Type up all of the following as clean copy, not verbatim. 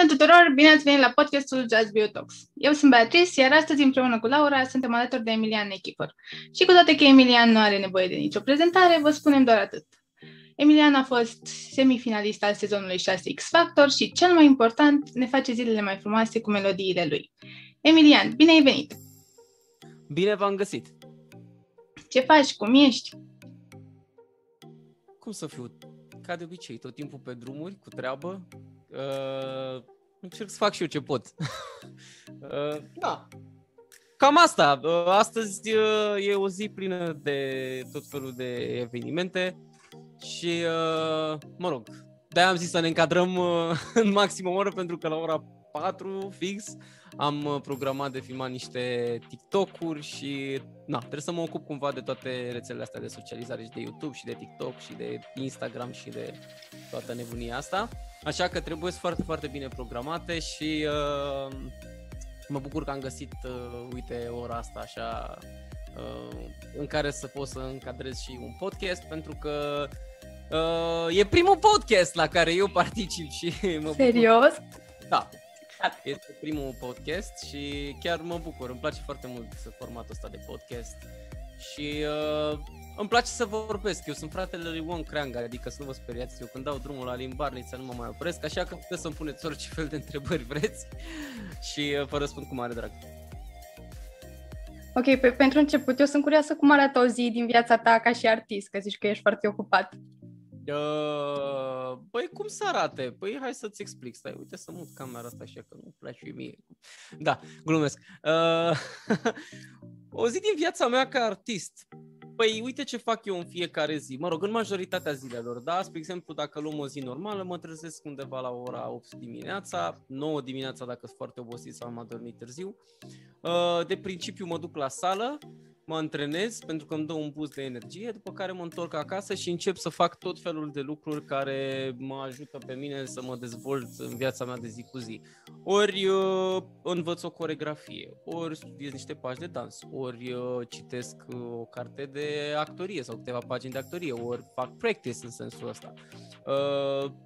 Bună tuturor, bine ați venit la podcastul Just Bio Talks. Eu sunt Beatrice, iar astăzi împreună cu Laura suntem alături de Emilian Nechifor. Și cu toate că Emilian nu are nevoie de nicio prezentare, vă spunem doar atât. Emilian a fost semifinalist al sezonului 6 X Factor și, cel mai important, ne face zilele mai frumoase cu melodiile lui. Emilian, bine ai venit! Bine v-am găsit! Ce faci? Cum ești? Cum să fiu? Ca de obicei, tot timpul pe drumuri, cu treabă. Încerc să fac și eu ce pot. Da. Cam asta. Astăzi e o zi plină de tot felul de evenimente și, mă rog, de-aia am zis să ne încadrăm în maximă oră, pentru că la ora 4 fix am programat de filmat niște TikTok-uri și trebuie să mă ocup cumva de toate rețelele astea de socializare și de YouTube și de TikTok și de Instagram și de toată nebunia asta. Așa că trebuie foarte, foarte bine programate și mă bucur că am găsit, uite, ora asta așa în care să pot să încadrez și un podcast, pentru că e primul podcast la care eu particip și mă bucur. Serios? Da. Este primul podcast și chiar mă bucur, îmi place foarte mult formatul ăsta de podcast și îmi place să vorbesc. Eu sunt fratele lui Ion Creanga, adică să nu vă speriați, eu când dau drumul la limbarniță nu mă mai opresc, așa că puteți să-mi puneți orice fel de întrebări vreți și vă răspund cu mare drag. Ok, pentru început, eu sunt curioasă cum arată o zi din viața ta ca și artist, că zici că ești foarte ocupat. Păi cum să arate? Păi hai să-ți explic. Stai, uite să mut camera asta așa că nu-mi place mie. Da, glumesc. O zi din viața mea ca artist. Păi uite ce fac eu în fiecare zi. Mă rog, în majoritatea zilelor, da? Spre exemplu, dacă luăm o zi normală, mă trezesc undeva la ora 8 dimineața, 9 dimineața dacă sunt foarte obosit sau am adormit târziu. De principiu mă duc la sală, mă antrenez pentru că îmi dă un boost de energie, după care mă întorc acasă și încep să fac tot felul de lucruri care mă ajută pe mine să mă dezvolt în viața mea de zi cu zi. Ori învăț o coreografie, ori studiez niște pași de dans, ori citesc o carte de actorie sau câteva pagini de actorie, ori fac practice în sensul ăsta.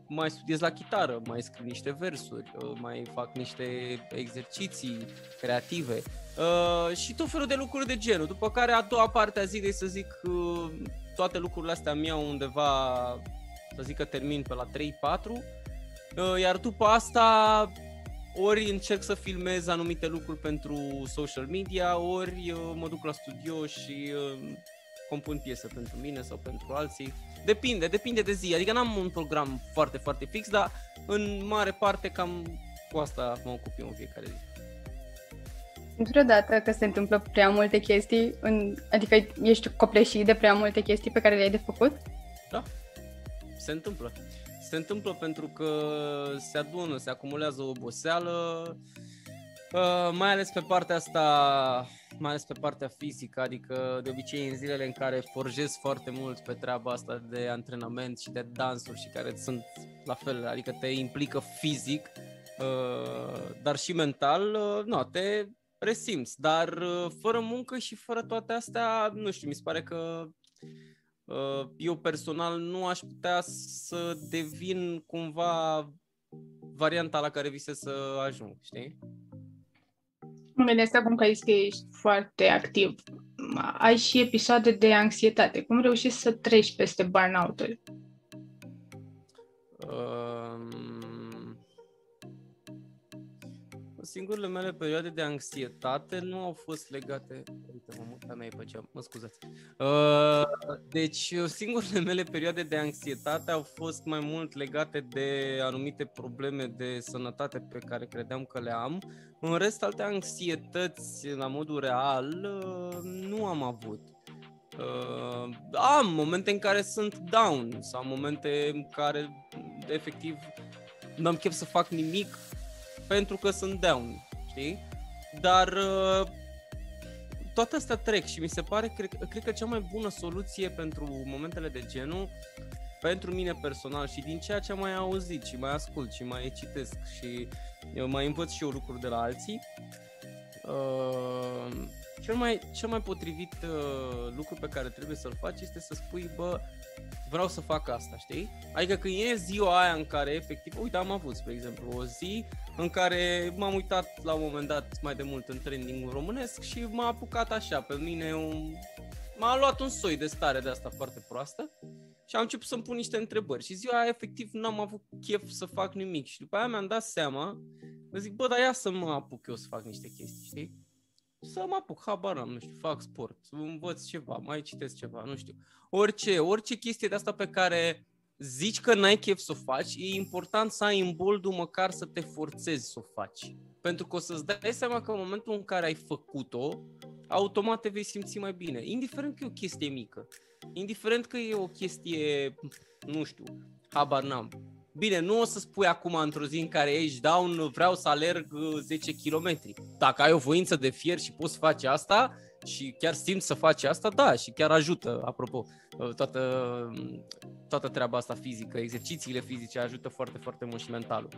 Mai studiez la chitară, mai scriu niște versuri, mai fac niște exerciții creative. Și tot felul de lucruri de genul. După care a doua parte a zilei, să zic, toate lucrurile astea mi-au undeva, să zic că termin pe la 3-4, iar după asta ori încerc să filmez anumite lucruri pentru social media, ori mă duc la studio și compun piese pentru mine sau pentru alții. Depinde de zi, adică n-am un program foarte, foarte fix, dar în mare parte cam cu asta mă ocup eu în fiecare zi. Vreodată că se întâmplă prea multe chestii, adică ești copleșit de prea multe chestii pe care le-ai de făcut? Da, se întâmplă. Se întâmplă pentru că se adună, se acumulează o oboseală, mai ales pe partea asta, mai ales pe partea fizică, adică de obicei în zilele în care forjez foarte mult pe treaba asta de antrenament și de dansuri și care sunt la fel, adică te implică fizic, dar și mental, te resimți, dar fără muncă și fără toate astea, nu știu, mi se pare că eu personal nu aș putea să devin cumva varianta la care visez să ajung, știi? Mă gândesc acum că ești foarte activ. Ai și episoade de anxietate. Cum reușești să treci peste burnout-uri? Singurele mele perioade de anxietate nu au fost legate... Uite, mă mea e pe geam, mă scuzați. Deci, singurele mele perioade de anxietate au fost mai mult legate de anumite probleme de sănătate pe care credeam că le am. În rest, alte anxietăți, la modul real, nu am avut. Am momente în care sunt down sau momente în care, efectiv, n-am chef să fac nimic pentru că sunt down, știi? Dar toate astea trec și mi se pare, cred că cea mai bună soluție pentru momentele de genul, pentru mine personal și din ceea ce am mai auzit și mai ascult și mai citesc și mai învăț și eu lucruri de la alții, cel mai potrivit lucru pe care trebuie să-l faci este să spui, bă, vreau să fac asta, știi? Adică când e ziua aia în care efectiv, uite, am avut, spre exemplu, o zi în care m-am uitat la un moment dat mai de mult în trending românesc și m-a apucat așa, pe mine m-a luat un soi de stare de asta foarte proastă și am început să-mi pun niște întrebări și ziua aia efectiv n-am avut chef să fac nimic și după aia mi-am dat seama, zic, bă, dar ia să mă apuc eu să fac niște chestii, știi? Să mă apuc, habar am, nu știu, fac sport, învăț ceva, mai citesc ceva, nu știu. Orice chestie de asta pe care zici că n-ai chef să o faci, e important să ai imboldul măcar să te forțezi să o faci. Pentru că o să-ți dai seama că în momentul în care ai făcut-o, automat te vei simți mai bine. Indiferent că e o chestie mică, indiferent că e o chestie, nu știu, habar n-am. Bine, nu o să spui acum într-o zi în care ești down, vreau să alerg 10 km. Dacă ai o voință de fier și poți face asta și chiar simți să faci asta, da, și chiar ajută, apropo, toată treaba asta fizică, exercițiile fizice ajută foarte, foarte mult și mentalul.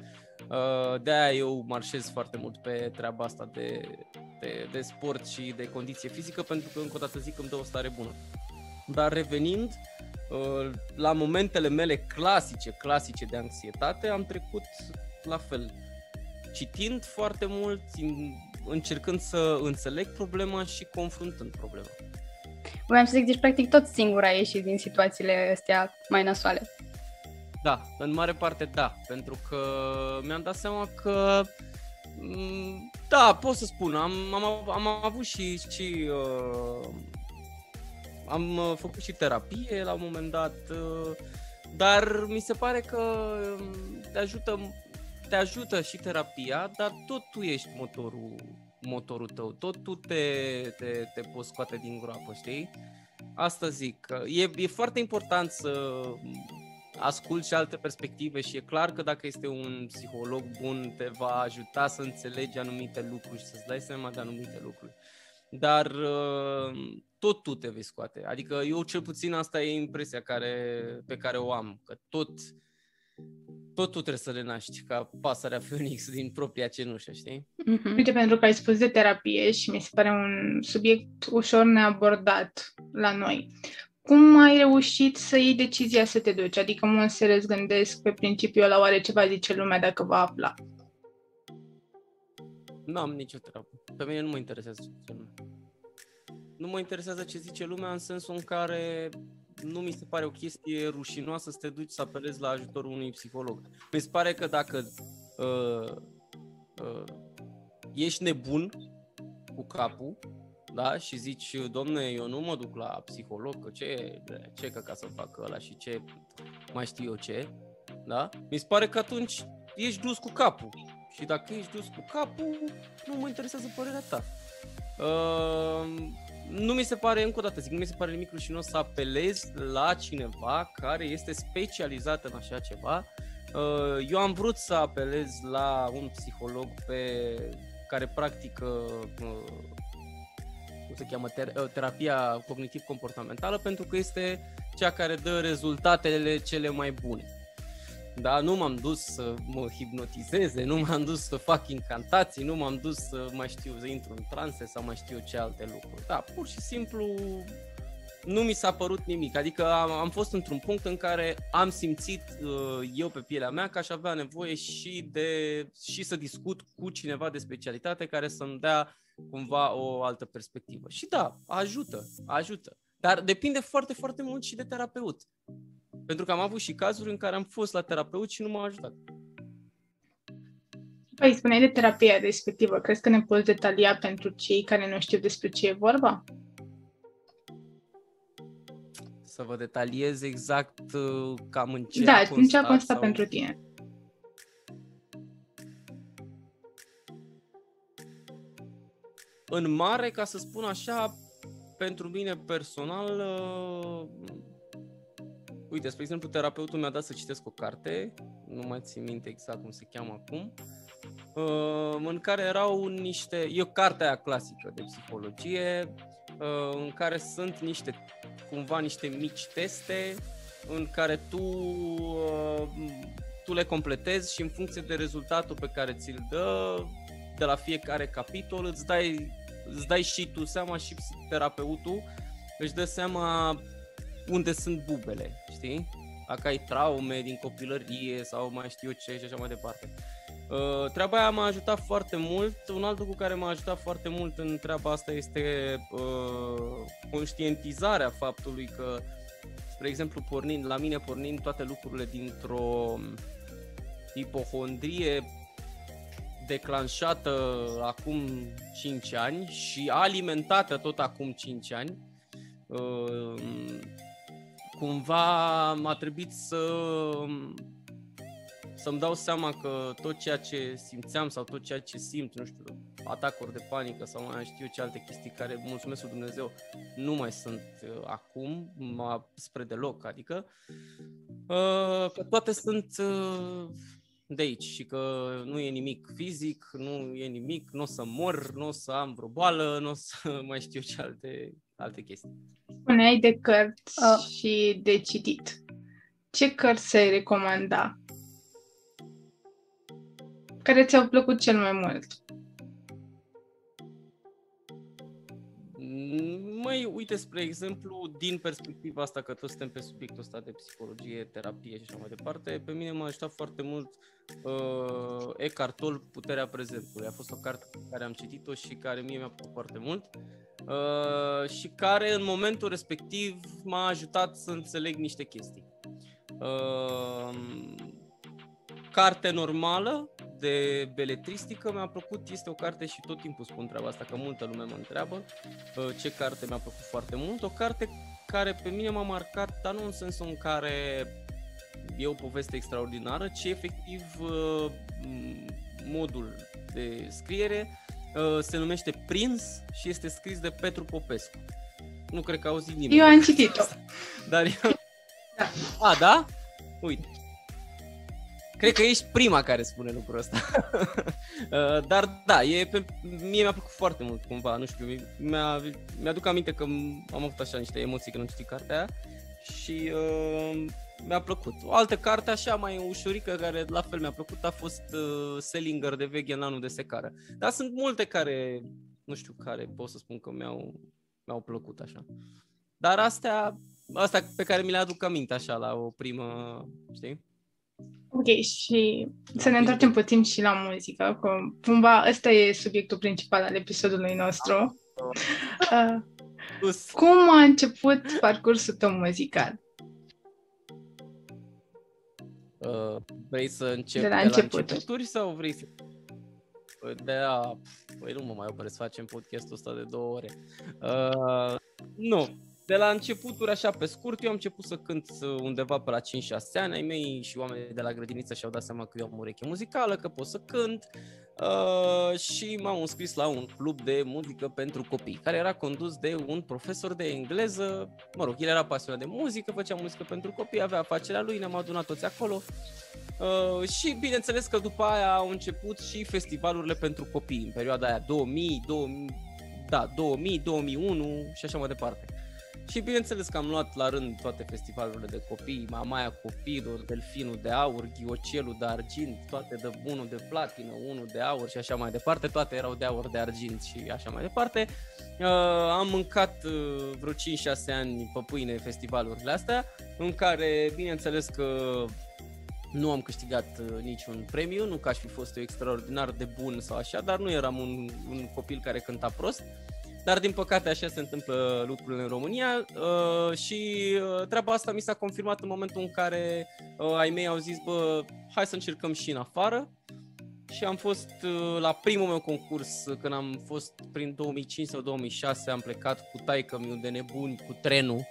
De-aia eu marșez foarte mult pe treaba asta de sport și de condiție fizică, pentru că încă o dată zic că îmi dă o stare bună. Dar revenind la momentele mele clasice de anxietate, am trecut la fel, citind foarte mult, încercând să înțeleg problema și confruntând problema. Voiam să zic, deci practic tot singur ai ieșit din situațiile astea mai nasoale. Da, în mare parte da, pentru că mi-am dat seama că da, pot să spun, am avut și am făcut și terapie la un moment dat, dar mi se pare că te ajută și terapia, dar tot tu ești motorul tău, tot tu te poți scoate din groapă, știi? Asta zic, e foarte important să asculți și alte perspective și e clar că dacă este un psiholog bun te va ajuta să înțelegi anumite lucruri și să-ți dai seama de anumite lucruri. Dar tot tu te vei scoate. Adică eu cel puțin asta e impresia pe care o am, că tot tu trebuie să renaști ca pasărea Phoenix din propria cenușă, știi? Uite, pentru că ai spus de terapie și mi se pare un subiect ușor neabordat la noi. Cum ai reușit să iei decizia să te duci? Adică mă serios gândesc pe principiul ăla, oare ce va zice lumea dacă va afla? Nu am nicio treabă. Pe mine nu mă interesează ce zice lumea. Nu mă interesează ce zice lumea în sensul în care nu mi se pare o chestie rușinoasă să te duci să apelezi la ajutorul unui psiholog. Mi se pare că dacă ești nebun cu capul, da, și zici, domne, eu nu mă duc la psiholog, că ce ca să fac ăla și ce mai știu eu ce, da? Mi se pare că atunci ești dus cu capul. Și dacă ești dus cu capul, nu mă interesează părerea ta. Nu mi se pare, încă o dată zic, nu mi se pare nimic rușinos să apelezi la cineva care este specializat în așa ceva. Eu am vrut să apelez la un psiholog care practică cum se cheamă, terapia cognitiv-comportamentală, pentru că este cea care dă rezultatele cele mai bune. Da, nu m-am dus să mă hipnotizeze, nu m-am dus să fac incantații, nu m-am dus să mai știu să intru în transe sau mai știu ce alte lucruri. Da, pur și simplu nu mi s-a părut nimic. Adică am fost într-un punct în care am simțit eu pe pielea mea că aș avea nevoie și să discut cu cineva de specialitate care să-mi dea cumva o altă perspectivă. Și da, ajută. Dar depinde foarte, foarte mult și de terapeut. Pentru că am avut și cazuri în care am fost la terapeut și nu m-a ajutat. Păi, spuneai de terapia respectivă. Crezi că ne poți detalia pentru cei care nu știu despre ce e vorba? Să vă detaliez exact cam în ce a constat. Da, în ce a constat pentru tine. În mare, ca să spun așa, pentru mine personal, uite, spre exemplu, terapeutul mi-a dat să citesc o carte, nu mai țin minte exact cum se cheamă acum, în care erau e o carte aia clasică de psihologie, în care sunt niște mici teste în care tu le completezi și în funcție de rezultatul pe care ți-l dă, de la fiecare capitol îți dai îți dai și tu seama și terapeutul își dă seama unde sunt bubele, știi? Dacă ai traume din copilărie sau mai știu eu ce și așa mai departe. Treaba aia m-a ajutat foarte mult. Un alt lucru care m-a ajutat foarte mult în treaba asta este conștientizarea faptului că, spre exemplu, pornind toate lucrurile dintr-o hipohondrie declanșată acum 5 ani și alimentată tot acum 5 ani, cumva m-a trebuit să-mi dau seama că tot ceea ce simțeam sau tot ceea ce simt, nu știu, atacuri de panică sau mai știu ce alte chestii care, mulțumesc lui Dumnezeu, nu mai sunt acum, spre deloc, adică că toate sunt de aici și că nu e nimic fizic, nu e nimic, nu o să mor, nu o să am vreo boală, nu o să mai știu ce alte chestii. Spuneai de cărți și de citit. Ce cărți ai recomanda? Care ți-au plăcut cel mai mult? Măi, uite, spre exemplu, din perspectiva asta, că toți suntem pe subiectul ăsta de psihologie, terapie și așa mai departe, pe mine m-a ajutat foarte mult Eckhart Tolle, Puterea prezentului. A fost o carte pe care am citit-o și care mie mi-a plăcut foarte mult și care în momentul respectiv m-a ajutat să înțeleg niște chestii. Carte normală de beletristică mi-a plăcut, este o carte și tot timpul spun treaba asta, că multă lume mă întreabă ce carte mi-a plăcut foarte mult. O carte care pe mine m-a marcat, dar nu în sensul în care e o poveste extraordinară, ci efectiv modul de scriere se numește Prins și este scris de Petru Popescu. Nu cred că auzi nimeni. Eu am citit-o. Dar eu... Da. Da? Uite. Cred că ești prima care spune lucrul ăsta. Dar da, mie mi-a plăcut foarte mult cumva, nu știu, mi-aduc aminte că am avut așa niște emoții când am citit cartea aia și mi-a plăcut. O altă carte așa mai ușurică care la fel mi-a plăcut a fost Selinger de Veche în anul de secară. Dar sunt multe care, nu știu, care pot să spun că mi-au plăcut așa. Dar astea pe care mi le aduc aminte așa la o primă, știi? Ok, și să ne întoarcem puțin și la muzică, că cumva ăsta e subiectul principal al episodului nostru. Cum a început parcursul tău muzical? Vrei să încep de la începuturi sau vrei să... Păi nu mă mai opresc, facem podcastul ăsta de 2 ore. Nu. De la începuturi, așa pe scurt, eu am început să cânt undeva pe la 5-6 ani. Ai mei și oamenii de la grădiniță și-au dat seama că eu am ureche muzicală, că pot să cânt și m-am înscris la un club de muzică pentru copii, care era condus de un profesor de engleză. Mă rog, el era pasionat de muzică, făcea muzică pentru copii, avea afacerea lui, ne-am adunat toți acolo. Și bineînțeles că după aia au început și festivalurile pentru copii, în perioada aia 2000, 2001 și așa mai departe. Și bineînțeles că am luat la rând toate festivalurile de copii, Mamaia Copiilor, Delfinul de Aur, Ghiocelul de Argint, toate de unul de platină, unul de aur și așa mai departe, toate erau de aur, de argint și așa mai departe. Am mâncat vreo 5-6 ani pe pâine festivalurile astea, în care bineînțeles că nu am câștigat niciun premiu, nu că aș fi fost eu extraordinar de bun sau așa, dar nu eram un copil care cânta prost. Dar din păcate așa se întâmplă lucrurile în România și treaba asta mi s-a confirmat în momentul în care ai mei au zis, bă, hai să încercăm și în afară. Și am fost la primul meu concurs, când am fost prin 2005 sau 2006, am plecat cu taică-miu de nebuni cu trenul.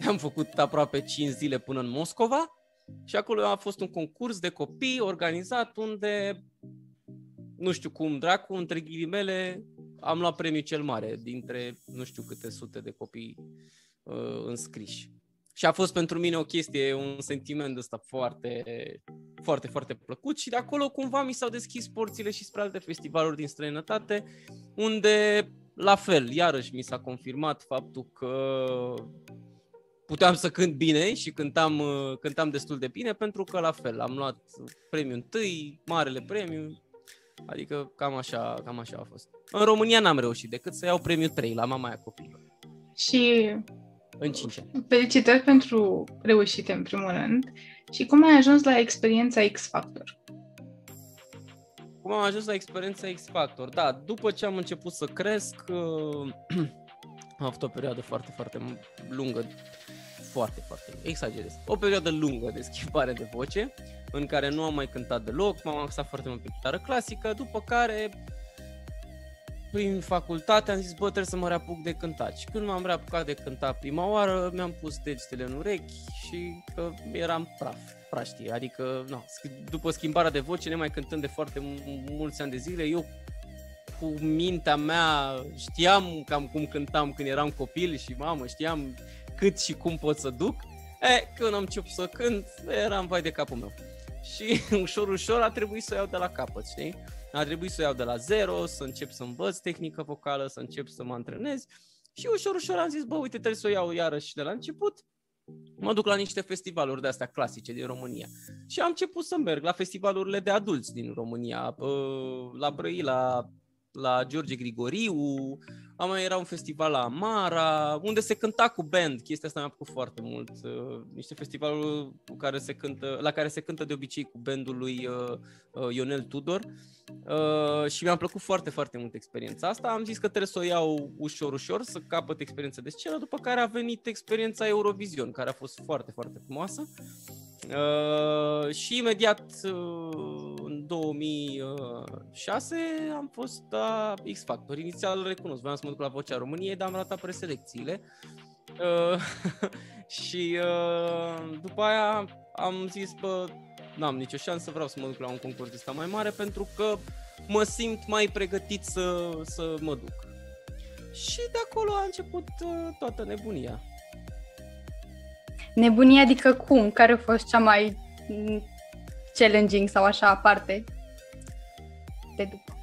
Am făcut aproape 5 zile până în Moscova și acolo a fost un concurs de copii organizat unde, nu știu cum dracu, între ghilimele, am luat premiul cel mare dintre nu știu câte sute de copii înscriși. Și a fost pentru mine o chestie, un sentiment ăsta foarte, foarte, foarte plăcut și de acolo cumva mi s-au deschis porțile și spre alte festivaluri din străinătate, unde la fel, iarăși mi s-a confirmat faptul că puteam să cânt bine și cântam destul de bine, pentru că la fel am luat premiul întâi, marele premiu Adică cam așa a fost. În România n-am reușit decât să iau premiul 3 la Mamaia Copilului. Și în 5 ani. Felicitări pentru reușite, în primul rând. Și cum ai ajuns la experiența X-Factor? Cum am ajuns la experiența X-Factor? Da, după ce am început să cresc, am avut o perioadă foarte, foarte lungă, foarte, exagerez, o perioadă lungă de schimbare de voce, în care nu am mai cântat deloc, m-am axat foarte mult pe chitară clasică, după care, prin facultate, am zis, bă, trebuie să mă reapuc de cântat. Și când m-am reapucat de cântat prima oară, mi-am pus degetele în urechi și că eram praștie. Adică, no, după schimbarea de voce, nemai cântând de foarte mulți ani de zile, eu cu mintea mea știam cam cum cântam când eram copil și mamă, știam cât și cum pot să duc. Când am început să cânt, eram vai de capul meu. Și ușor a trebuit să o iau de la capăt, știi? A trebuit să o iau de la zero, să încep să învăț tehnică vocală, să încep să mă antrenez. Și ușor am zis, bă, uite, trebuie să o iau iarăși de la început. Mă duc la niște festivaluri de astea clasice din România. Și am început să merg la festivalurile de adulți din România, la Brăila, la George Grigoriu, era un festival la Amara, unde se cânta cu band, chestia asta mi-a plăcut foarte mult, niște festivaluri la care se cântă de obicei cu bandul lui Ionel Tudor și mi-a plăcut foarte, foarte mult experiența asta. Am zis că trebuie să o iau ușor, să capăt experiența de scenă, după care a venit experiența Eurovision, care a fost foarte, foarte frumoasă. Și imediat în 2006 am fost la X-Factor. Inițial recunosc, voiam să mă duc la Vocea României, dar am ratat preselecțiile. Și după aia am zis, bă, n-am nicio șansă, vreau să mă duc la un concurs de ăsta mai mare pentru că mă simt mai pregătit să mă duc. Și de acolo a început toată nebunia. Nebunia adică cum? Care a fost cea mai challenging sau așa aparte de după?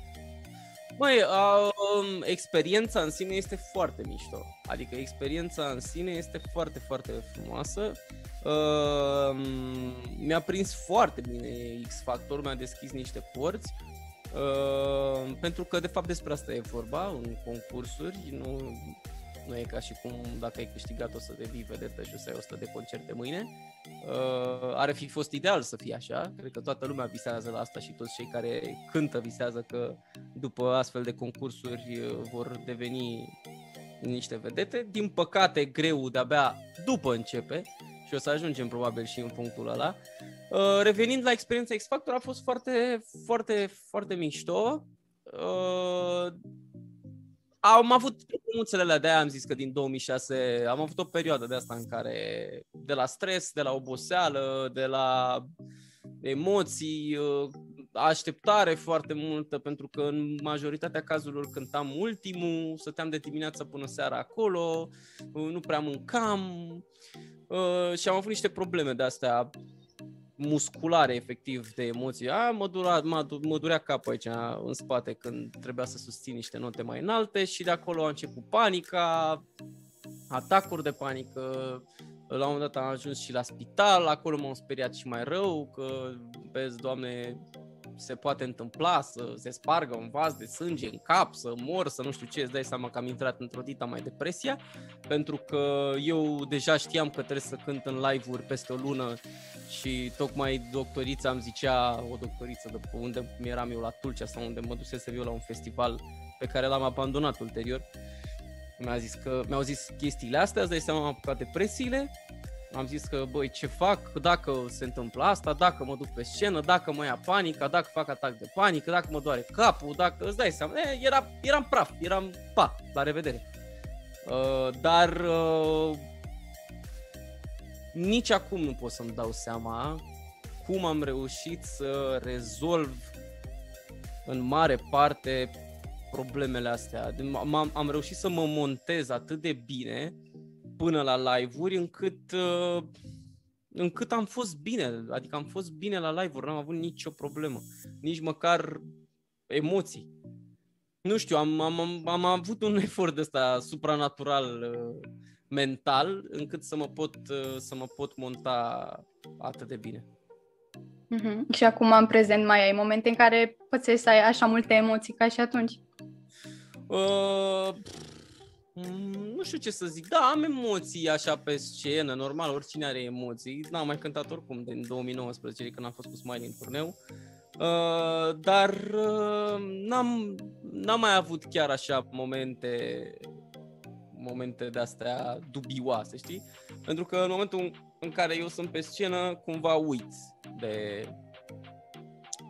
Măi, experiența în sine este foarte mișto. Adică experiența în sine este foarte, foarte frumoasă. Mi-a prins foarte bine X-Factor, mi-a deschis niște porți. Pentru că de fapt despre asta e vorba în concursuri, nu e ca și cum dacă ai câștigat o să devii vedetă și o să ai 100 de concerte mâine. Ar fi fost ideal să fie așa, cred că toată lumea visează la asta și toți cei care cântă visează că după astfel de concursuri vor deveni niște vedete. Din păcate greu de-abia după începe și o să ajungem probabil și în punctul ăla. Revenind la experiența X-Factor, a fost foarte, foarte, foarte mișto. Am avut mulțele de aia, am zis că din 2006 am avut o perioadă de asta în care de la stres, de la oboseală, de la emoții, așteptare foarte multă, pentru că în majoritatea cazurilor cântam ultimul, stăteam de dimineață până seara acolo, nu prea mâncam și am avut niște probleme de astea musculare, efectiv, de emoții. Mă durea capul aici în spate când trebuia să susțin niște note mai înalte și de acolo a început panica, atacuri de panică. La un moment dat am ajuns și la spital, acolo m-am speriat și mai rău, că, vezi, Doamne, se poate întâmpla să se spargă un vas de sânge în cap, să mor, să nu știu ce, îți dai seama că am intrat într-o dita mai depresia, pentru că eu deja știam că trebuie să cânt în live-uri peste o lună și tocmai doctorița îmi zicea, o doctoriță de pe unde eram eu la Tulcea sau unde mă dusesem eu la un festival pe care l-am abandonat ulterior, mi-au zis chestiile astea, îți dai seama, am apucat depresiile. Am zis că, băi, ce fac dacă se întâmplă asta, dacă mă duc pe scenă, dacă mă ia panica, dacă fac atac de panică, dacă mă doare capul, dacă, îți dai seama, eram praf, la revedere. Dar nici acum nu pot să-mi dau seama cum am reușit să rezolv în mare parte problemele astea. Am reușit să mă montez atât de bine până la live-uri încât am fost bine, adică am fost bine la live-uri, n-am avut nicio problemă, nici măcar emoții. Nu știu, am avut un efort ăsta supranatural mental încât să mă pot monta atât de bine. Și acum, în prezent, mai ai momente în care poți să ai așa multe emoții ca și atunci? Nu știu ce să zic. Da, am emoții așa pe scenă, normal, oricine are emoții. N-am mai cântat oricum din 2019, când am fost cu Smiley în turneu. Dar n-am mai avut chiar așa momente de-astea dubioase, știi? Pentru că în momentul în care eu sunt pe scenă, cumva uit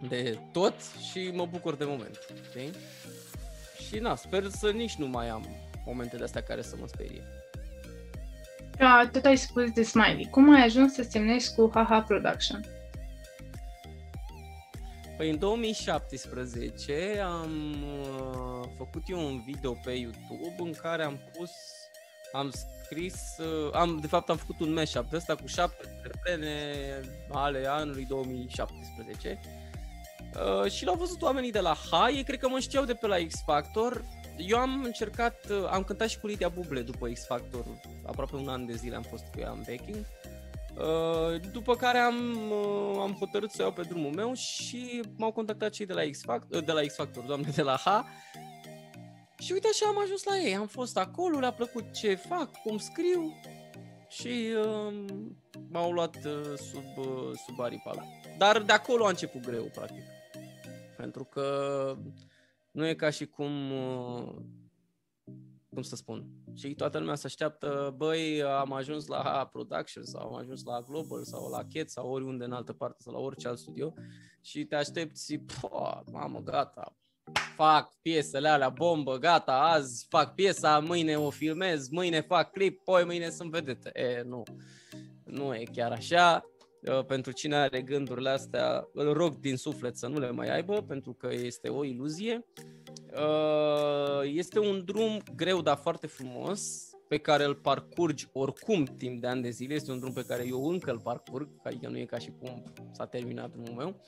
de tot și mă bucur de moment, știi? Și sper să nici nu mai am momente de-astea care să mă sperie. Tot ai spus de Smiley. Cum ai ajuns să semnești cu HaHa Production? Păi în 2017 am făcut eu un video pe YouTube în care am făcut un mashup de ăsta cu 7 refrene ale anului 2017 și l-au văzut oamenii de la HA, ei cred că mă știau de pe la X Factor. Eu am cântat și cu Lidia Buble după X Factor, aproape un an de zile am fost cu ea în backing. După care am hotărât să iau pe drumul meu și m-au contactat cei de la X Factor, de la H. Și uite așa am ajuns la ei, am fost acolo, le-a plăcut ce fac, cum scriu și m-au luat sub aripa mea. Dar de acolo a început greu, practic, pentru că nu e ca și cum să spun, și toată lumea se așteaptă, băi, am ajuns la Production sau am ajuns la Global sau la Cat sau oriunde în altă parte sau la orice alt studio și te aștepți, mamă, gata, fac piesele alea, bombă, gata, azi fac piesa, mâine o filmez, mâine fac clip, poi mâine sunt vedete. Nu e chiar așa. Pentru cine are gândurile astea, îl rog din suflet să nu le mai aibă, pentru că este o iluzie. Este un drum greu, dar foarte frumos, pe care îl parcurgi oricum timp de ani de zile. Este un drum pe care eu încă îl parcurg, adică nu e ca și cum s-a terminat drumul meu.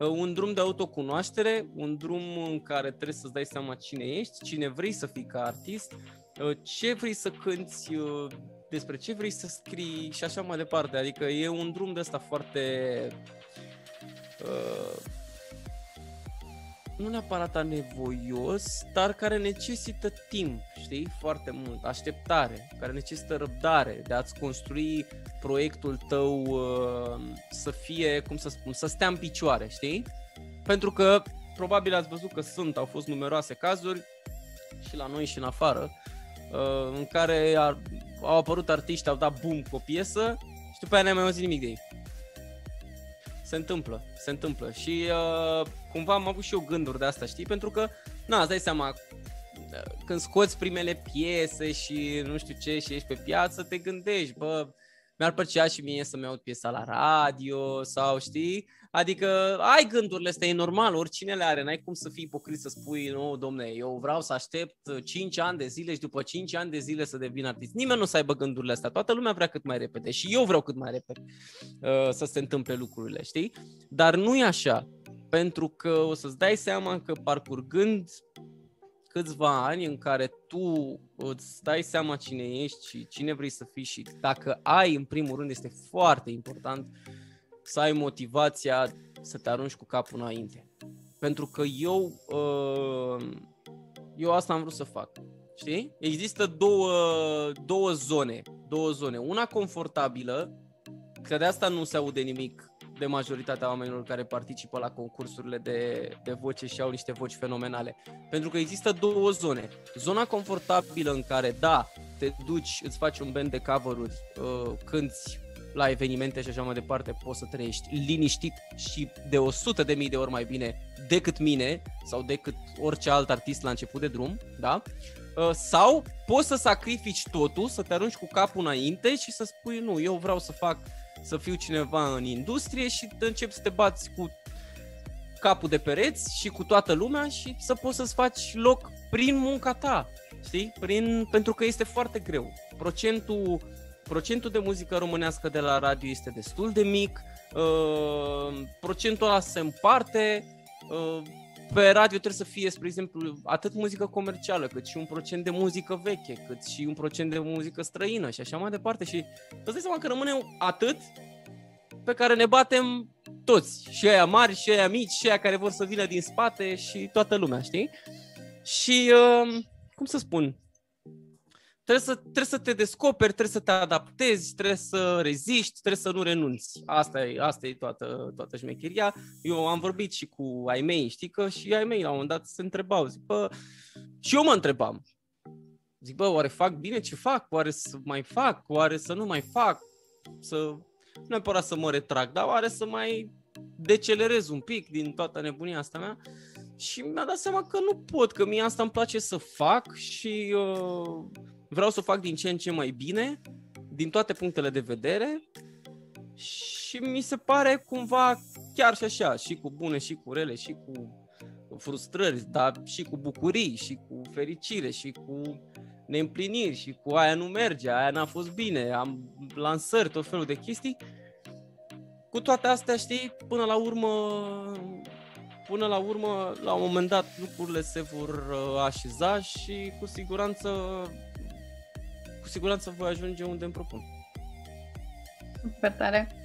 Un drum de autocunoaștere, un drum în care trebuie să-ți dai seama cine ești, cine vrei să fii ca artist, ce vrei să cânti, despre ce vrei să scrii și așa mai departe. Adică e un drum de ăsta foarte... nu neapărat anevoios, dar care necesită timp, știi? Foarte mult, așteptare, care necesită răbdare de a-ți construi proiectul tău să fie, cum să spun, să stea în picioare, știi? Pentru că probabil ați văzut că au fost numeroase cazuri și la noi și în afară în care au apărut artiști, au dat boom cu o piesă și după aia n-ai mai auzit nimic de ei. Se întâmplă și cumva am avut și eu gânduri de asta, știi? Pentru că, îți dai seama, când scoți primele piese și nu știu ce și ești pe piață, te gândești, mi-ar plăcea și mie să-mi aud piesa la radio sau, știi? Adică ai gândurile astea, e normal, oricine le are, n-ai cum să fii ipocrit să spui, nu, domne, eu vreau să aștept 5 ani de zile și după 5 ani de zile să devin artist. Nimeni nu să aibă gândurile astea, toată lumea vrea cât mai repede și eu vreau cât mai repede să se întâmple lucrurile, știi? Dar nu e așa, pentru că o să-ți dai seama că parcurgând câțiva ani în care tu îți dai seama cine ești și cine vrei să fii și dacă ai, în primul rând, este foarte important să ai motivația să te arunci cu capul înainte. Pentru că eu asta am vrut să fac, știi? Există două zone. Una confortabilă, că de asta nu se aude nimic de majoritatea oamenilor care participă la concursurile de voce și au niște voci fenomenale. Pentru că există două zone. Zona confortabilă în care, da, te duci, îți faci un band de cover-uri, cânti la evenimente și așa mai departe, poți să trăiești liniștit și de 100.000 de ori mai bine decât mine sau decât orice alt artist la început de drum, da? Sau poți să sacrifici totul, să te arunci cu capul înainte și să spui, nu, eu vreau să fiu cineva în industrie și începi să te bați cu capul de pereți și cu toată lumea și să poți să-ți faci loc prin munca ta, știi? Pentru că este foarte greu. Procentul de muzică românească de la radio este destul de mic, procentul ăla se împarte, pe radio trebuie să fie, spre exemplu, atât muzică comercială, cât și un procent de muzică veche, cât și un procent de muzică străină și așa mai departe și îți dai seama că rămâne atât pe care ne batem toți, și aia mari, și aia mici, și aia care vor să vină din spate și toată lumea, știi? Și, cum să spun, trebuie să te descoperi, trebuie să te adaptezi, trebuie să reziști, trebuie să nu renunți. Asta e toată șmecheria. Eu am vorbit și cu ai mei, știi, că și ai mei la un moment dat se întrebau, zic, bă, și eu mă întrebam. Zic, bă, oare fac bine ce fac? Oare să mai fac? Oare să nu mai fac? Nu neapărat să mă retrag, dar oare să mai decelerez un pic din toată nebunia asta mea? Și mi-a dat seama că nu pot, că mie asta îmi place să fac și vreau să o fac din ce în ce mai bine, din toate punctele de vedere, și mi se pare cumva chiar și așa, și cu bune și cu rele, și cu frustrări, dar și cu bucurii, și cu fericire, și cu neîmpliniri, și cu aia nu merge, aia n-a fost bine, am lansări, tot felul de chestii. Cu toate astea, știi, până la urmă, la un moment dat, lucrurile se vor așeza și cu siguranță voi ajunge unde îmi propun. Super tare.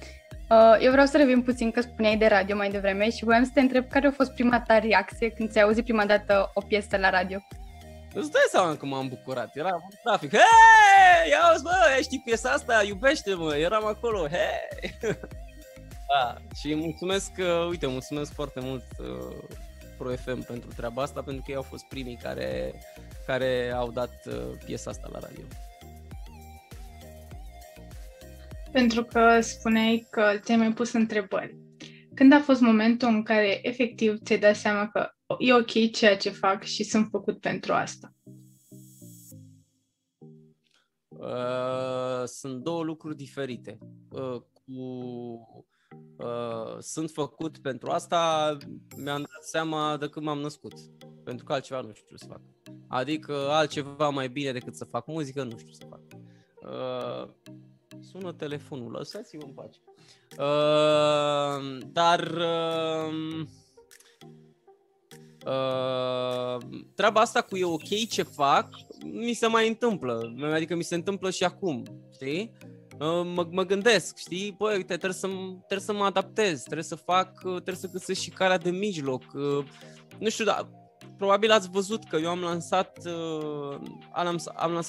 Eu vreau să revin puțin, că spuneai de radio mai devreme și voiam să te întreb care a fost prima ta reacție când ți-ai auzit prima dată o piesă la radio. Îți dai seama că m-am bucurat, era în trafic, hei, ia uzi, bă, știi piesa asta, iubește-mă, eram acolo, hei! Da, și mulțumesc foarte mult Pro FM pentru treaba asta, pentru că ei au fost primii care au dat piesa asta la radio. Pentru că spuneai că ți-ai mai pus întrebări. Când a fost momentul în care efectiv ți-ai dat seama că e ok ceea ce fac și sunt făcut pentru asta? Sunt două lucruri diferite. Sunt făcut pentru asta, mi-am dat seama de când m-am născut, pentru că altceva nu știu să fac. Adică altceva mai bine decât să fac muzică nu știu să fac. Sună telefonul, lăsați-mă în pace. Treaba asta cu e ok ce fac mi se mai întâmplă, adică mi se întâmplă și acum, știi? Mă gândesc, știi, băi, uite, trebuie să mă adaptez, trebuie să găsesc și calea de mijloc. Nu știu, dar probabil ați văzut că eu am lansat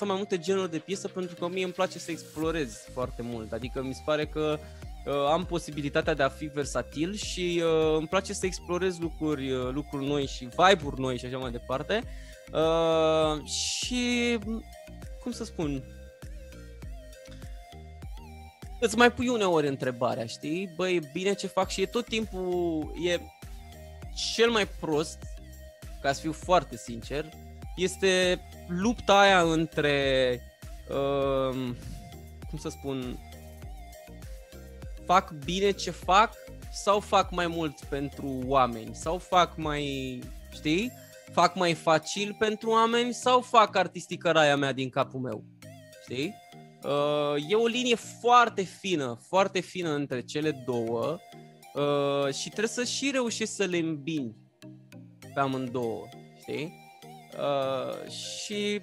mai multe genuri de piesă pentru că mie îmi place să explorez foarte mult. Adică mi se pare că am posibilitatea de a fi versatil și îmi place să explorez lucruri noi și vibe-uri noi și așa mai departe. Și, cum să spun, îți mai pui uneori întrebarea, știi? Băi, e bine ce fac și e tot timpul, e cel mai prost, ca să fiu foarte sincer, este lupta aia între, cum să spun, fac bine ce fac sau fac mai mult pentru oameni, sau fac mai, știi? Fac mai facil pentru oameni sau fac artisticăraia mea din capul meu, știi? E o linie foarte fină între cele două și trebuie să și reușești să le îmbini pe amândouă, știi? Și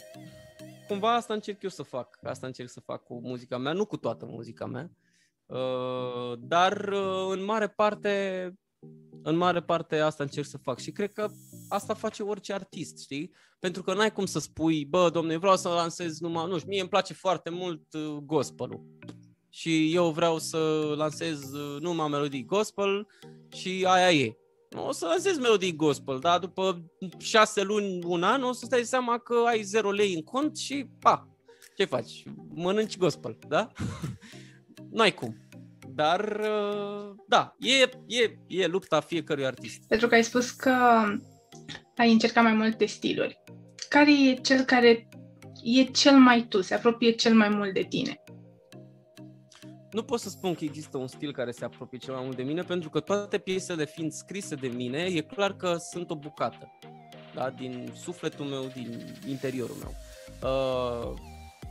cumva asta încerc eu să fac, cu muzica mea, nu cu toată muzica mea, dar în mare parte asta încerc să fac și cred că asta face orice artist, știi? Pentru că n-ai cum să spui, bă, domne, vreau să lansez numai, nu știu, mie îmi place foarte mult gospel-ul și eu vreau să lansez numai melodii gospel și aia e. O să lansezi melodii gospel, dar după 6 luni, un an, o să-ți dai seama că ai 0 lei în cont și, ce faci? Mănânci gospel, da? N-ai cum. Dar, da, e lupta fiecărui artist. Pentru că ai spus că ai încercat mai multe stiluri. Care e cel care e cel mai tu, se apropie cel mai mult de tine? Nu pot să spun că există un stil care se apropie cel mai mult de mine, pentru că toate piesele fiind scrise de mine, e clar că sunt o bucată, da? Din sufletul meu, din interiorul meu.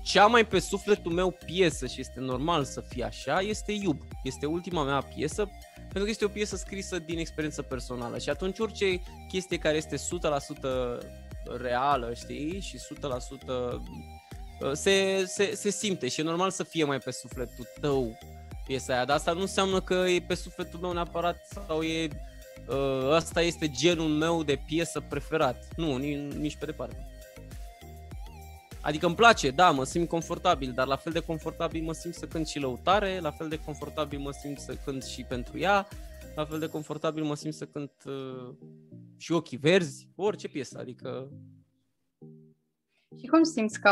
Cea mai pe sufletul meu piesă, și este normal să fie așa, este Iub. Este ultima mea piesă, pentru că este o piesă scrisă din experiență personală și atunci orice chestie care este 100% reală, știi, și 100% se simte și e normal să fie mai pe sufletul tău piesa aia, dar asta nu înseamnă că e pe sufletul meu neapărat sau e ăsta este genul meu de piesă preferat. Nu, nici pe departe. Adică îmi place, da, mă simt confortabil, dar la fel de confortabil mă simt să cânt și Lăutare, la fel de confortabil mă simt să cânt și Pentru ea, la fel de confortabil mă simt să cânt și Ochii verzi, orice piesă, adică... Și cum simți că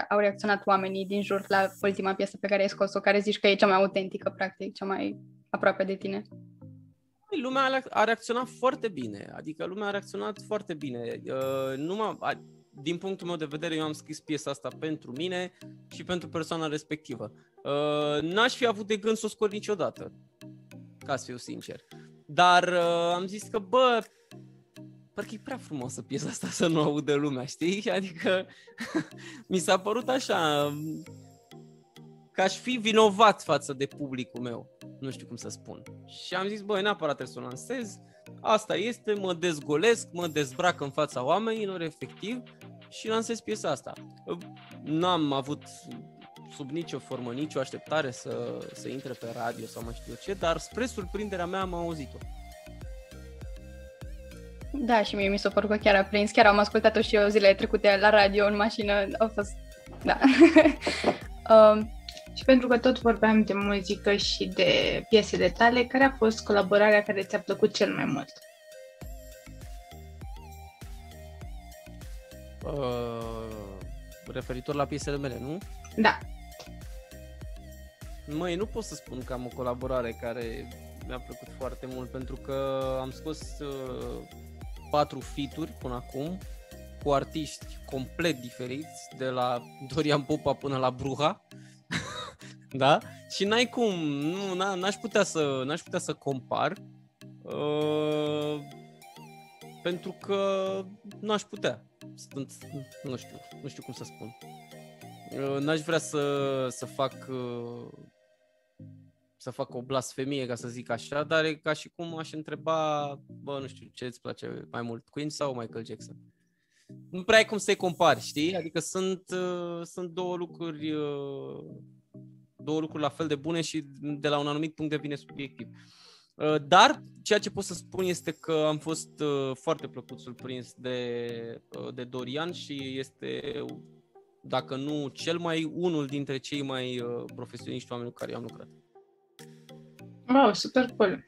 au reacționat oamenii din jur la ultima piesă pe care ai scos-o, care zici că e cea mai autentică, practic, cea mai aproape de tine? Lumea a reacționat foarte bine, adică lumea a reacționat foarte bine. Din punctul meu de vedere, eu am scris piesa asta pentru mine și pentru persoana respectivă. N-aș fi avut de gând să o scot niciodată, ca să fiu sincer. Dar am zis că, parcă e prea frumoasă piesa asta să nu audă lumea, știi? Adică mi s-a părut așa, că aș fi vinovat față de publicul meu. Nu știu cum să spun. Și am zis, neapărat trebuie să o lansez. Asta este, mă dezgolesc, mă dezbrac în fața oamenilor, efectiv, și lansez piesa asta. N-am avut sub nicio formă, nicio așteptare să intre pe radio sau mai știu ce, dar spre surprinderea mea am auzit-o. Da, și mie mi s-a părut că chiar a prins, chiar am ascultat-o și eu zilele trecute la radio, în mașină, a fost, da. Și pentru că tot vorbeam de muzică și de piesele tale, care a fost colaborarea care ți-a plăcut cel mai mult? Referitor la piesele mele, nu? Da. Măi, nu pot să spun că am o colaborare care mi-a plăcut foarte mult, pentru că am scos 4 feat-uri până acum cu artiști complet diferiți, de la Dorian Popa până la Bruja. Da? Și n-ai cum, n-aș putea să compar, pentru că nu aș putea. Nu știu cum să spun. N-aș vrea să fac o blasfemie, ca să zic așa, dar e ca și cum aș întreba, nu știu, ce îți place mai mult, Queen sau Michael Jackson? Nu prea ai cum să-i compari, știi? Adică sunt două lucruri la fel de bune și de la un anumit punct de vedere subiectiv. Dar ceea ce pot să spun este că am fost foarte plăcut surprins de Dorian și este, dacă nu cel mai, unul dintre cei mai profesioniști oameni cu care am lucrat. Wow, super cool!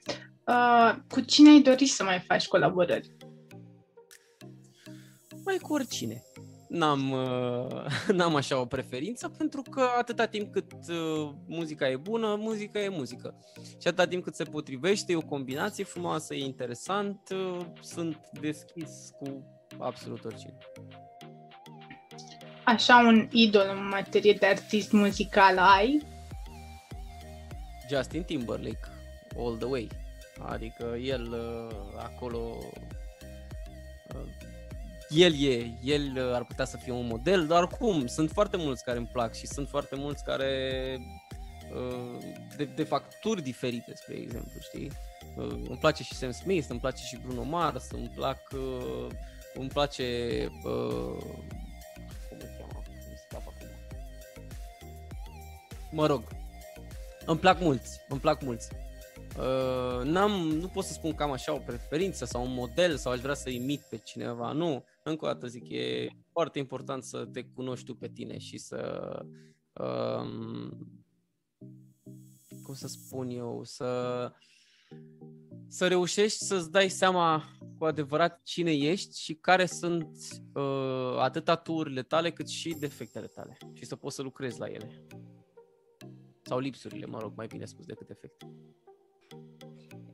Cu cine ai dori să mai faci colaborări? Cu oricine. N-am așa o preferință, pentru că atâta timp cât muzica e bună, muzica e muzică. Și atâta timp cât se potrivește, e o combinație frumoasă, e interesant, sunt deschis cu absolut oricine. Așa un idol în materie de artist muzical ai? Justin Timberlake, all the way. Adică el acolo... El ar putea să fie un model, dar oricum, sunt foarte mulți care îmi plac și sunt foarte mulți care de facturi diferite, spre exemplu, știi? Îmi place și Sam Smith, îmi place și Bruno Mars, îmi place cum îi cheamă? Mă rog, îmi plac mulți. Nu pot să spun că am așa o preferință sau un model sau aș vrea să imit pe cineva, nu. Încă o dată zic, e foarte important să te cunoști tu pe tine și cum să spun eu, să reușești să-ți dai seama cu adevărat cine ești și care sunt atât aturile tale cât și defectele tale și să poți să lucrezi la ele. Sau lipsurile, mă rog, mai bine spus decât defecte.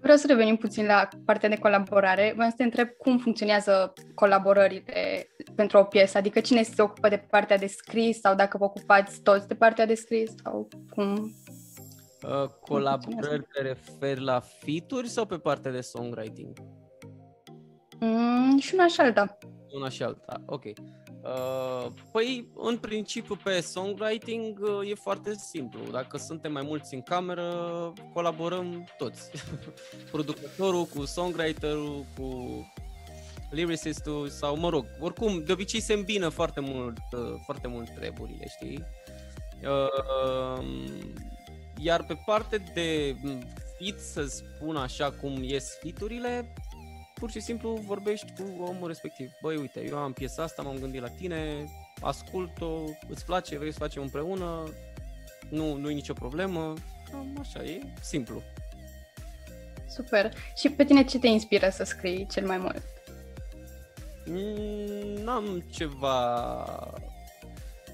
Vreau să revenim puțin la partea de colaborare. Vreau să te întreb cum funcționează colaborările pentru o piesă, adică cine se ocupă de partea de scris sau dacă vă ocupați toți de partea de scris sau cum? Colaborări te referi la feat-uri sau pe partea de songwriting? Și una și alta. Una și alta, ok. Păi, în principiu, pe songwriting e foarte simplu. Dacă suntem mai mulți în cameră, colaborăm toți. Producătorul cu songwriterul, cu lyricist-ul sau, mă rog, oricum, de obicei se îmbină foarte mult treburile, știi? Iar pe parte de fit, să spun așa cum ies fiturile, pur și simplu vorbești cu omul respectiv. Băi, uite, eu am piesa asta, m-am gândit la tine, ascult-o, îți place, vrei să facem împreună, nu-i nicio problemă, cam așa, e simplu. Super. Și pe tine ce te inspiră să scrii cel mai mult? N-am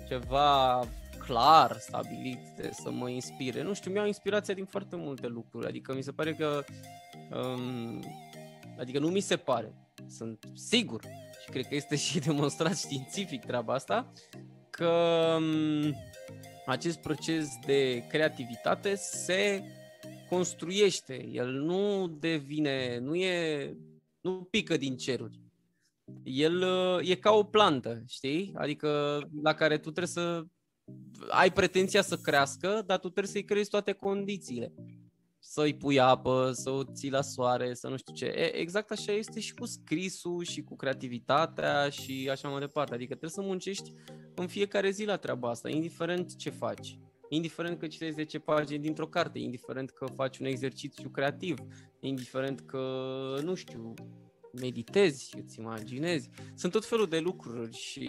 ceva clar stabilit de să mă inspire. Nu știu, mi-au inspirația din foarte multe lucruri. Adică mi se pare că adică nu mi se pare, sunt sigur și cred că este și demonstrat științific treaba asta, că acest proces de creativitate se construiește. El nu devine, nu pică din ceruri. El e ca o plantă, știi? Adică la care tu trebuie să ai pretenția să crească, dar tu trebuie să-i creezi toate condițiile. Să-i pui apă, să o ții la soare, să nu știu ce. Exact așa este și cu scrisul și cu creativitatea și așa mai departe. Adică trebuie să muncești în fiecare zi la treaba asta, indiferent ce faci. Indiferent că citești 10 pagini dintr-o carte, indiferent că faci un exercițiu creativ, indiferent că, nu știu, meditezi, îți imaginezi. Sunt tot felul de lucruri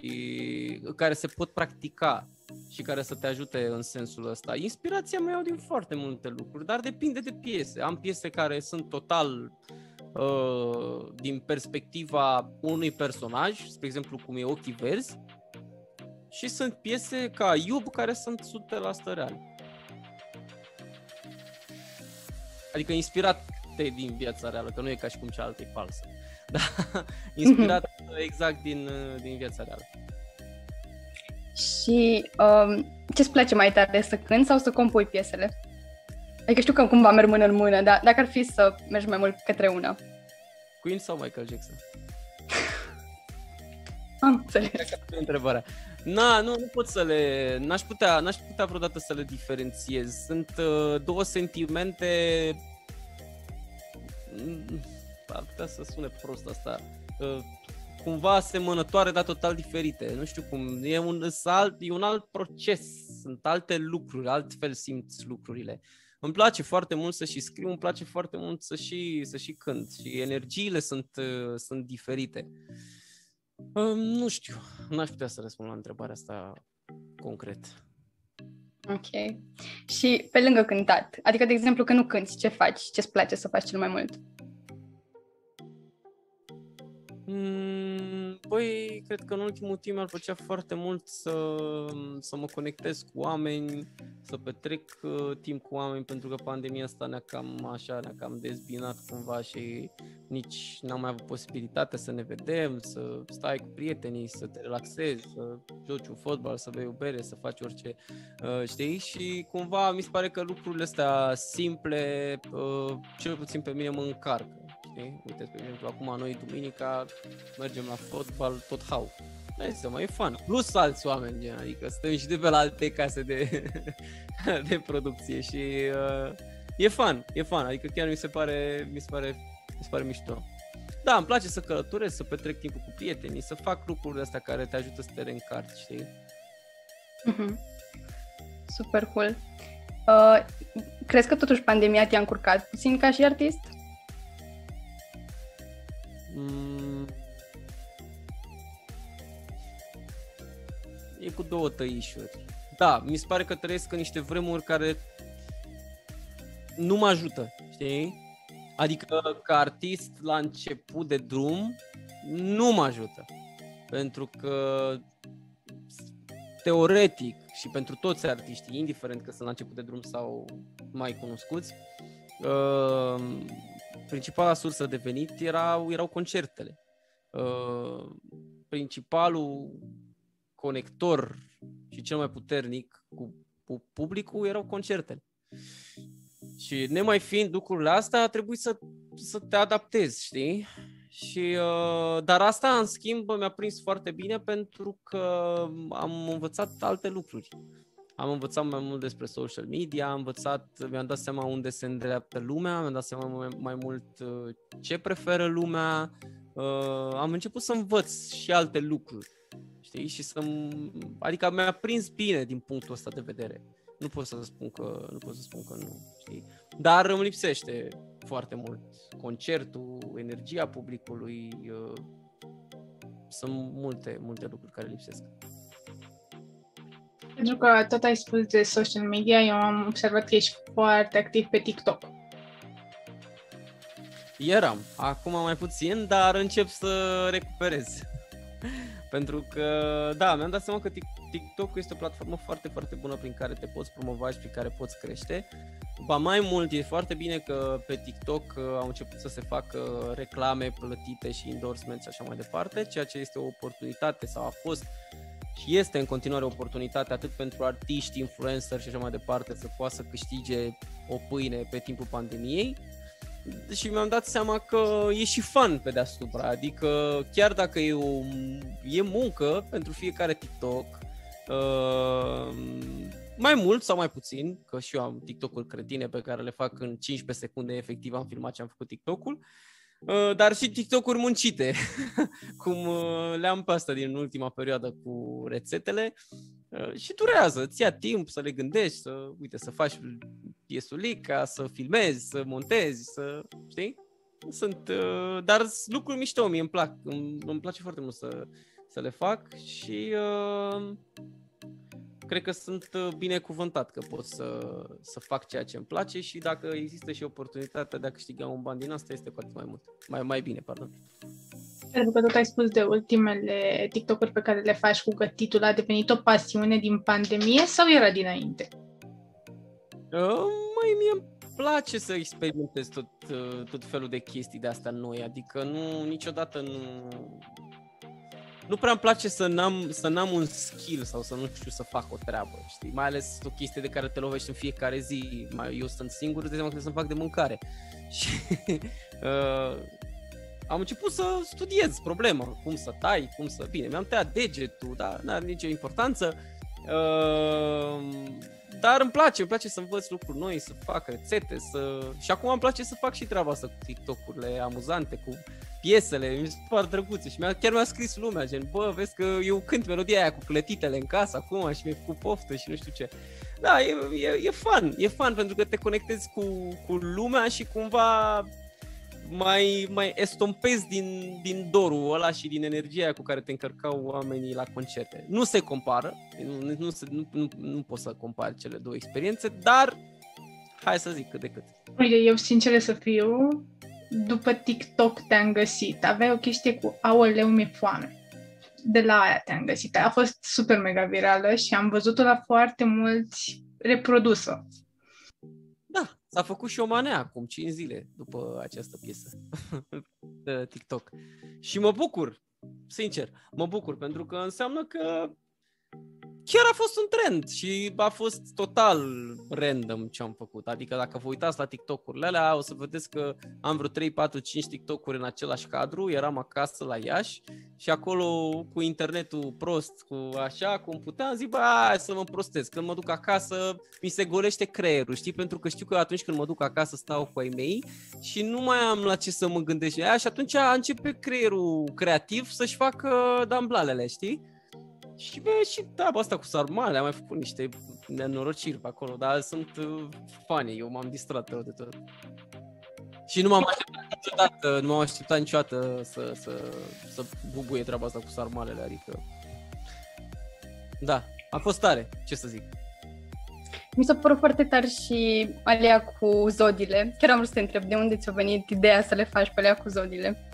care se pot practica și care să te ajute în sensul ăsta. Inspirația mea iau din foarte multe lucruri, dar depinde de piese. Am piese care sunt total din perspectiva unui personaj, spre exemplu cum e Ochii Verzi, și sunt piese ca Iub care sunt 100% reale. Adică inspirate din viața reală, că nu e ca și cum cealaltă e falsă. Dar inspirat exact din viața reală. Și ce-ți place mai tare, să cânti sau să compui piesele? Adică știu că cumva merg mână în mână, dar dacă ar fi să mergi mai mult către una. Queen sau Michael Jackson? Am înțeles. Întrebarea. Nu pot n-aș putea vreodată să le diferențiez. Sunt două sentimente, ar putea să sune prost asta, cumva asemănătoare, dar total diferite. Nu știu cum, e un alt proces, sunt alte lucruri, altfel simți lucrurile. Îmi place foarte mult să și scriu, îmi place foarte mult să și cânt și energiile sunt diferite. Nu știu, n-aș putea să răspund la întrebarea asta concret. Ok. Și pe lângă cântat, adică de exemplu că nu cânti, ce faci? Ce-ți place să faci cel mai mult? Păi, cred că în ultimul timp mi-ar plăcea foarte mult să mă conectez cu oameni, să petrec timp cu oameni, pentru că pandemia asta ne-a cam dezbinat cumva și nici n-am mai avut posibilitatea să ne vedem, să stai cu prietenii, să te relaxezi, să joci un fotbal, să bei o bere, să faci orice, știi? Și cumva mi se pare că lucrurile astea simple, cel puțin pe mine mă încarcă. Uite, spre exemplu, acum noi duminica mergem la fotbal, tot hau. Dai seama, e fun. Plus alți oameni, adică stăm și de pe la alte case de producție și e fun, adică chiar mi se pare mișto. Da, îmi place să călătoresc, să petrec timpul cu prietenii, să fac lucrurile astea care te ajută să te reîncarci, știi? Super cool. Crezi că totuși pandemia te-a încurcat puțin ca și artist? E cu două tăișuri. Da, mi se pare că trăiesc în niște vremuri care nu mă ajută, știi? Adică ca artist la început de drum nu mă ajută. Pentru că teoretic și pentru toți artiștii, indiferent că sunt la început de drum sau mai cunoscuți, principala sursă de venit erau concertele. Principalul conector și cel mai puternic cu publicul erau concertele. Și nemai fiind lucrurile astea, a trebuit să te adaptezi, știi? Și, dar asta, în schimb, mi-a prins foarte bine pentru că am învățat alte lucruri. Am învățat mai mult despre social media, mi-am dat seama unde se îndreaptă lumea, mi-am dat seama mai mult ce preferă lumea. Am început să învăț și alte lucruri, știi? Și adică mi-a prins bine din punctul ăsta de vedere. Nu pot să spun că nu, știi? Dar îmi lipsește foarte mult concertul, energia publicului, sunt multe lucruri care lipsesc. Pentru că tot ai spus de social media, eu am observat că ești foarte activ pe TikTok. Eram, acum mai puțin, dar încep să recuperez. Pentru că, da, mi-am dat seama că TikTok este o platformă foarte, foarte bună prin care te poți promova și prin care poți crește. Ba mai mult, e foarte bine că pe TikTok au început să se facă reclame plătite și endorsements și așa mai departe, ceea ce este o oportunitate sau a fost și este în continuare o oportunitate atât pentru artiști, influenceri și așa mai departe să poată să câștige o pâine pe timpul pandemiei. Și mi-am dat seama că e și fun pe deasupra, adică chiar dacă e muncă pentru fiecare TikTok, mai mult sau mai puțin, că și eu am TikTok-uri cretine pe care le fac în 15 secunde, efectiv am filmat și am făcut TikTok-ul, dar și TikTok-uri muncite, cum le-am pe asta din ultima perioadă cu rețetele. Și durează, îți ia timp să le gândești, să faci piesulica, să filmezi, să montezi, știi? Dar lucruri mișto, mie îmi place foarte mult să le fac și cred că sunt binecuvântat că pot să fac ceea ce îmi place și dacă există și oportunitatea de a câștiga un bani din asta, este cu atât mai mult, mai bine, pardon. Pentru că tot ai spus de ultimele TikTok-uri pe care le faci cu gătitul, a devenit o pasiune din pandemie sau era dinainte? Mie îmi place să experimentez tot felul de chestii de astea noi, adică niciodată nu prea îmi place să n-am un skill sau să nu știu să fac o treabă, știi? Mai ales o chestie de care te lovești în fiecare zi. Eu sunt singur, de exemplu, că să-mi fac de mâncare. Și am început să studiez problema, cum să tai, Bine, mi-am tăiat degetul, dar n-are nicio importanță. Dar îmi place să învăț lucruri noi, să fac rețete, și acum îmi place să fac și treaba asta cu TikTok-urile amuzante, cu piesele, mi se pare drăguțe și chiar mi-a scris lumea, gen, bă, vezi că eu cânt melodia aia cu clătitele în casă acum și mi-e făcut poftă și nu știu ce. Da, e fun pentru că te conectezi cu lumea și cumva mai estompezi din dorul ăla și din energia cu care te încărcau oamenii la concerte. Nu se compară, nu poți să compari cele două experiențe, dar hai să zic cât de cât. Uite, eu sincer să fiu, după TikTok te-am găsit. Aveai o chestie cu aoleu, mi-e foame. De la aia te-am găsit. A fost super mega virală și am văzut-o la foarte mulți reprodusă. Da, s-a făcut și o manea acum 5 zile după această piesă de TikTok. Și mă bucur, sincer, pentru că înseamnă că chiar a fost un trend și a fost total random ce am făcut. Adică dacă vă uitați la TikTok-urile alea, o să vedeți că am vreo 3, 4, 5 TikTok-uri în același cadru. Eram acasă la Iași și acolo cu internetul prost, cum puteam, zic, hai să mă prostez. Când mă duc acasă, mi se golește creierul, știi? Pentru că știu că atunci când mă duc acasă stau cu ai mei și nu mai am la ce să mă gândesc și atunci începe creierul creativ să-și facă damblalele, știi? Și treaba asta cu sarmale, am mai făcut niște nenorociri pe acolo, dar sunt funny, eu m-am distrat rău de tot. Și nu m-am așteptat niciodată să bubuie treaba asta cu sarmalele, adică... Da, a fost tare, ce să zic. Mi s-a părut foarte tare și alea cu zodiile. Chiar am vrut să te întreb de unde ți-a venit ideea să le faci pe alea cu zodiile.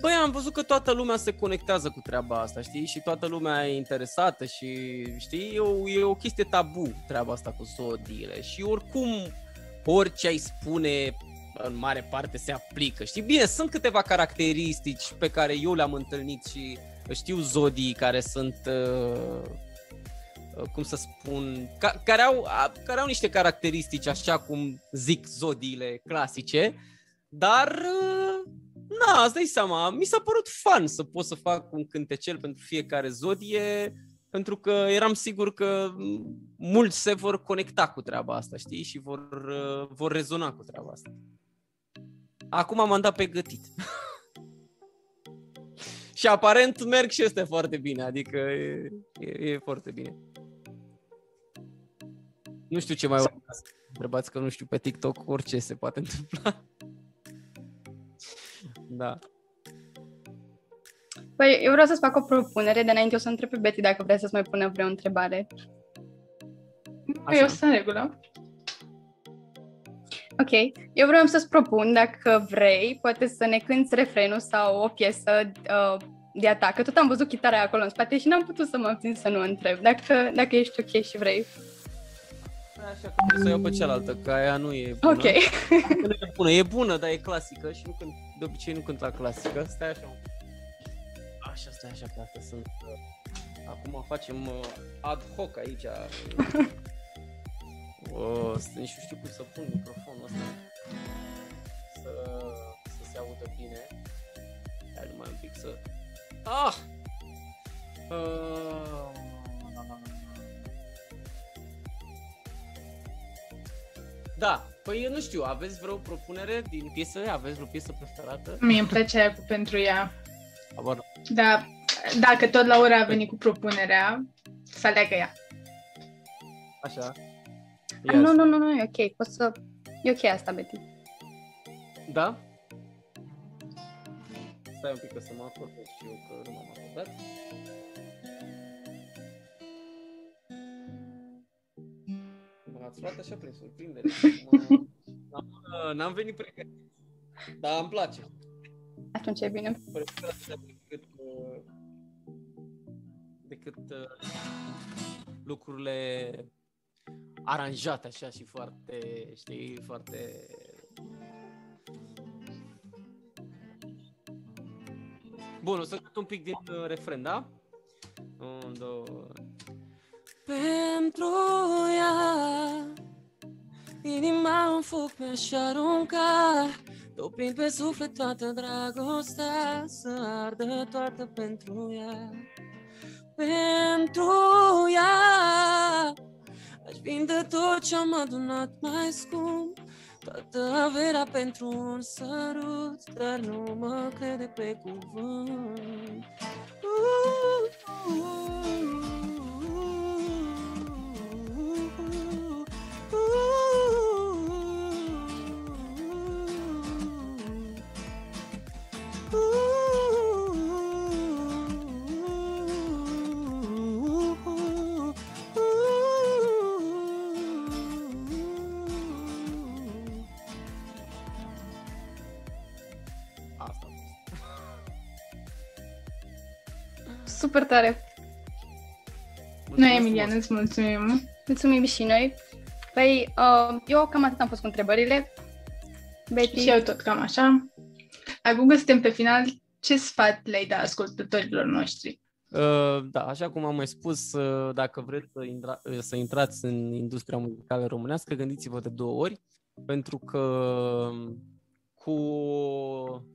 Băi, am văzut că toată lumea se conectează cu treaba asta, știi? Și toată lumea e interesată și, știi, e o chestie tabu treaba asta cu zodiile. Și oricum, orice ai spune, în mare parte se aplică, știi? Bine, sunt câteva caracteristici pe care eu le-am întâlnit și știu zodii care sunt... cum să spun, care au niște caracteristici așa cum zic zodiile clasice, dar îți dai seama, mi s-a părut fun să pot să fac un cântecel pentru fiecare zodie, pentru că eram sigur că mulți se vor conecta cu treaba asta, știi, și vor rezona cu treaba asta. Acum m-am dat pe gătit. Și aparent merg și este foarte bine, adică e foarte bine. Nu știu ce mai urmează. Întrebați că nu știu pe TikTok, orice se poate întâmpla. Da. Păi, eu vreau să-ți fac o propunere, de înainte o să întreb pe Betty dacă vrea să-ți mai pună vreo întrebare. Păi eu sunt în regulă. Ok, eu vreau să-ți propun, dacă vrei, poate să ne cânti refrenul sau o piesă de-a ta, că tot am văzut chitara acolo în spate și n-am putut să mă abțin să nu întreb, dacă ești ok și vrei. Așa că trebuie să o iau pe cealaltă, că aia nu e bună. Ok. Nu e bună, e bună, dar e clasică și nu cânt, de obicei nu cânt la clasică. Stai așa. Așa, stai așa, că astea sunt... Acum facem ad hoc aici. Nici nu știu cum să pun microfonul ăsta să se audă bine. Hai numai un pic să... Da, păi eu nu știu, aveți vreo propunere din piesă? Aveți vreo piesă preferată? Mie îmi place aia cu Pentru ea. Abar. Da, dacă tot Laura a venit cu propunerea, să aleagă ea. Așa. Nu, e ok, e ok asta, Betty. Da? Stai un pic că să mă acordez și eu, că nu m-am acordat. M-ați luat așa prin surprindere. N-am venit pregătit. Dar îmi place. Atunci e bine. Prefer așa decât lucrurile aranjate așa și foarte, știi, foarte... Bun, o să cânt un pic din refren, da? 1, 2... Pentru ea, inima în foc mi-aș arunca, topind pe suflet toată dragostea, să ardă toată pentru ea. Pentru ea, aș vinde tot ce-am adunat mai scump, toată averea pentru un sărut, dar nu mă crede pe cuvânt. Super tare! Noi, Emilian, îți mulțumim! Mulțumim și noi! Păi, eu cam atât am fost cu întrebările. Betty? Și eu tot cam așa. Acum că suntem pe final, ce sfat le-ai da ascultătorilor noștri? Da, așa cum am mai spus, dacă vreți să intrați în industria muzicală românească, gândiți-vă de 2 ori, pentru că cu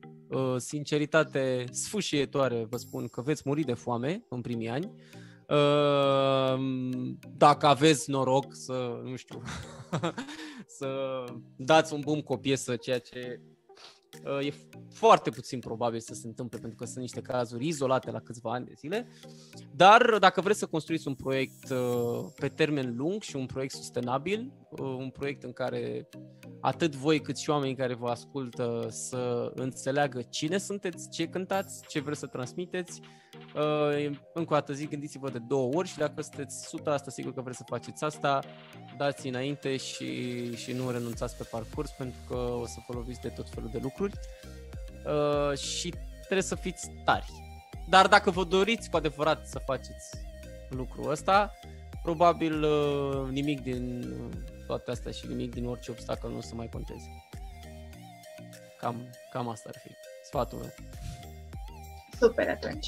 sinceritate sfâșietoare vă spun că veți muri de foame în primii ani. Dacă aveți noroc să, nu știu, să dați un boom cu o piesă, ceea ce e foarte puțin probabil să se întâmple, pentru că sunt niște cazuri izolate la câțiva ani de zile. Dar dacă vreți să construiți un proiect pe termen lung și un proiect sustenabil, un proiect în care atât voi cât și oamenii care vă ascultă să înțeleagă cine sunteți, ce cântați, ce vreți să transmiteți, încă o dată zic, gândiți-vă de 2 ori și dacă sunteți 100% sigur că vreți să faceți asta, dați înainte și nu renunțați pe parcurs, pentru că o să vă loviți de tot felul de lucruri și trebuie să fiți tari. Dar dacă vă doriți cu adevărat să faceți lucrul ăsta, probabil nimic din toate astea și nimic din orice obstacol nu o să mai conteze. Cam asta ar fi sfatul meu. Super atunci!